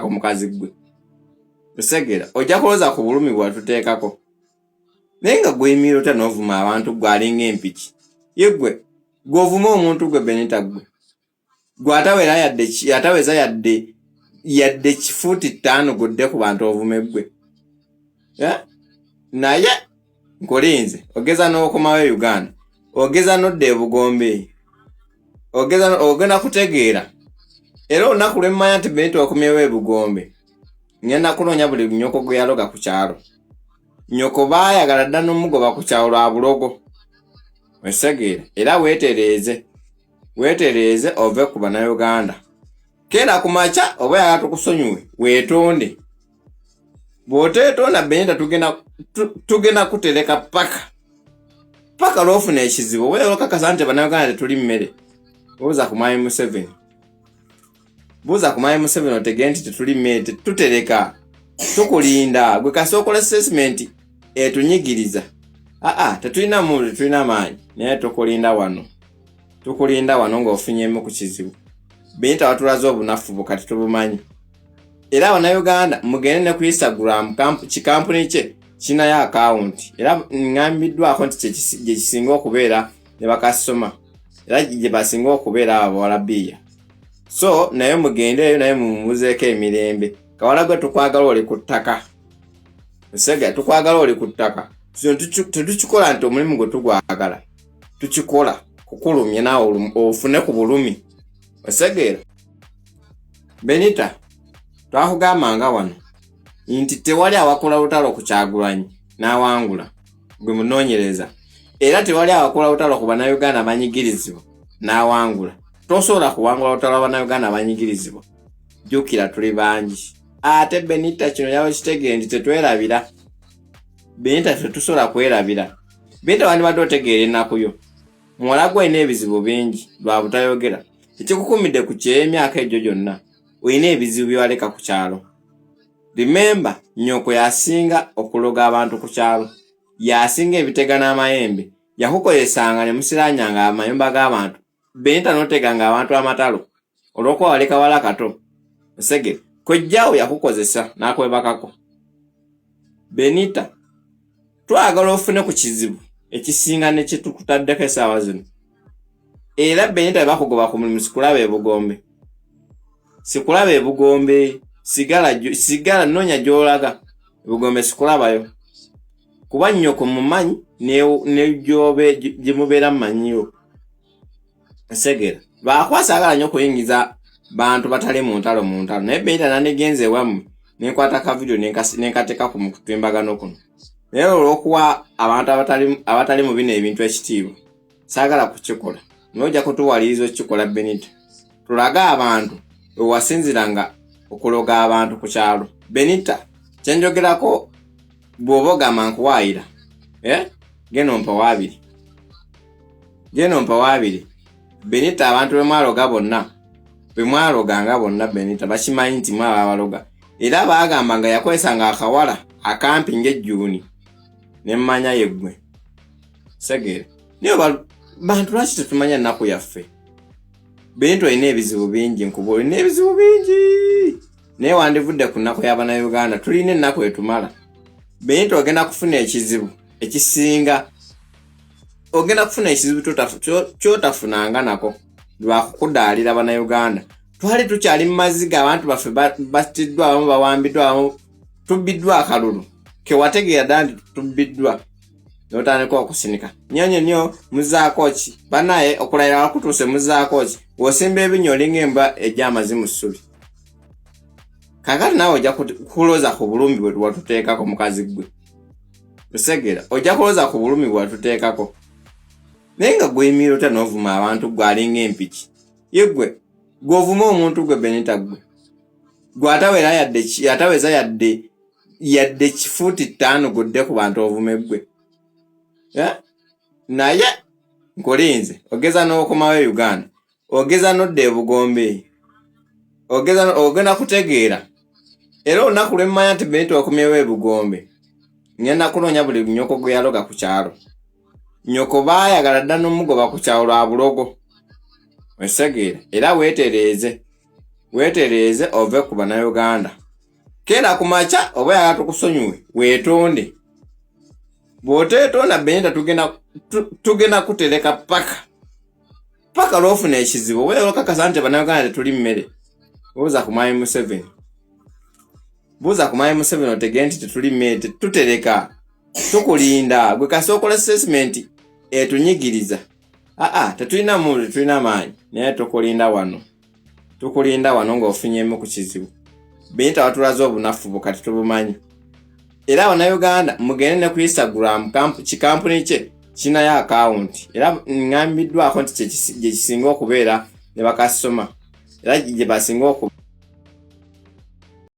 tuteekako mukazi gwe. Osegera ojja kuloza ku bulumi bwatuteekako. Naye nga gweyimira otya n'ovuma abantu gwe alinga empiki. Yegwe gw'ovuma omuntu gwe Benita gwe. Gwe ataweza yadde kifuuti 5 gudde ku bantu ovume gwe. Naye nkolinze ogeza n'okomawo Uganda. Ogeza n'odda e Bugombe. Ogenda kutegeera. Era olunaku lwe mmanya nti Benita wakomyewo e Bugombe. Ngenda kunoonya buli nnyoko gwe yaloga ku kyalo. Nnyoko baayagala dda n'omugoba ku kyalo lwa bulogo. Wesegeera. Era weetereeze ove ku Bannayuganda. Kera ku makya oba yagala tukusonyiwe weetonde. Bw'oteetonda Benita tugenda kutereka paka lw'ofuna ekizibu. Oba olokakasa nti Bannayuganda tetuli mmere. Buuza ku Mwami Museveni. Otegere nti tetuli mmere tutereka. Tukulinda. Gwe kasi okola assessment etunyigiriza. Tetulina muntu, tetulina maanyi. Naye tukulinda wano ng'ofunyemu ku kizibu. Benita watulaze obunafu bukati tubumanyi. Era Bannayuganda mugende ne ku Instagram kikampuni kye kinayo account. Era ngambiddwako nti gye kisinga okubeera ne bakasoma. Era gye basinga okubeera abawala bbiya. So naye mugendeyo naye mumuzeeko emirembe. Kawala gwe tukwagala oli ku ttaka. Osega tukwagala oli ku ttaka. Tetukikola nti omulimu gwe tugwagala. Tukikola kukulumye naawe ofune ku bulumi. Osegeera. Benita twakugambanga wano nti tewali awakola lutalo ku Kyagulanyi n'awangula gwe munoonyereza. Era tewali awakola lutalo ku Bannayuganda abanyigirizibwa n'awangula. Tosobola kuwangula lutalo Bannayuganda abanyigirizibwa. Jjukira tuli bangi. Ate Benita kino yawe kitegere nti tetwerabira. Benita tetusobola kwerabira. Benita wandibadde otegeera ennaku yo. Muwala gwe alina ebizibu bingi lwa butayogera. Ekikukumidde ku ky'emyaka egyo gyonna olina ebizibu byewaleka ku kyalo. Remember, nnyoko yasinga okuloga abantu ku kyalo. Yasinga ebitega n'amayembe. Yakukozesanga ne musiranyanga amayumba g'abantu. Benita n'oteganga abantu amatalo. Olw'okuba waleka wala kato. Osege, kojjaawo yakukozesa n'akwebakako. Benita, twagala ofune ku kizibu ekisinga ne kye tukutaddeko essaawa zino. Era Benita bakugoba ku mulimu sikulaba e Bugombe. Sigala noonya gy'olaga. E Bugombe sikulabayo. Kuba nnyoko mumanyi ne gyobe gye mubeera mumanyiyo. Segera. Bakwasaagala nnyo okuyingiza bantu batali mu ntalo. Naye Benita nandigenze ewammwe nenkwata ka video nenkateeka ku mutimbagano kuno. Naye olw'okuwa abantu abatali mu bino ebintu ekitiibwa saagala kukikola. Nojja kutuwaliriza okikola Benita. Tulaga abantu wewasinziranga okuloga abantu ku kyalo. Benita kyenjogerako bw'oba ogamba nkuwaayira. Genda ompa waabiri. Benita abantu bemwaloganga bonna Benita bakimanyi nti mwaba abaloga. Era baagambanga yakozesanga akawala akampi ng'ejjuuni. Ne mmanya yeggwe. Segere. Niyo bantu lwaki tetumanya nnaku yaffe. Benita olina ebizibu bingi olina ebizibu bingi. Naye wandivudde ku nnaku y'Abannayuganda tulina ennaku etumala. Benita ogenda kufuna ekizibu ekisinga. Ogenda kufuna ekizibu kyotafunanga nako lwa kukudaalira Bannayuganda. Twali tukyali mu maziga abantu baffe battiddwa abamu bawambiddwa abamu tubbiddwa akalulu. Kewategeera dda nti tubbiddwa. N'otandika okusinika. Nnyo muzaako ki? Banaye okulayira wakutuuse muzaako ki? W'osimba ebinnya olinga embwa ejja amazi mu ssubi. Kakati naawe ojja kuloza ku bulumi bwe watuteekako mukazi gwe. Osegera ojja kuloza ku bulumi bwe watuteekako. Naye nga gweyimira otya n'ovuma abantu gwe alinga empiki. Yegwe gw'ovuma omuntu gwe Benita gwe. Gwe ataweza yadde kifuuti 5 gudde ku bantu ovume gwe. Naye nkolinze ogeza n'okomawo Uganda. Ogeza n'odda e Bugombe. Ogenda kutegeera. Era olunaku lwe mmanya nti Benita wakomyewo e Bugombe. Ngenda kunoonya buli nnyoko gwe yaloga ku kyalo. Nnyoko baayagala dda n'omugoba ku kyalo lwa bulogo. Wesegeera. Era weetereeze wetereze ove ku bannayuganda. Kera kumacha oba yagala tukusonyiwe weetonde. Bw'oteetonda Benita tugenda kutereka paka lwofuna ekizibu. Weekakasa nti bannayuganda tetuli mmere. Buuza ku Mwami Museveni. Buuza ku Mwami Museveni otege nti tetuli mmere tutereka. Tukulinda. Gwe kasookola assessment etunyigiriza. Tetulina muntu, tulina maanyi. Naye tukulinda wano. Tukulinda wano ng'ofunyemu ku kizibu. Benita watulaze obunafu bukati tubumanyi. Era Bannayuganda mugende ne ku Instagram kikampuni kye kinayo account. Era ngambiddwako nti gye kisinga okubeera ne bakasoma. Era gye basinga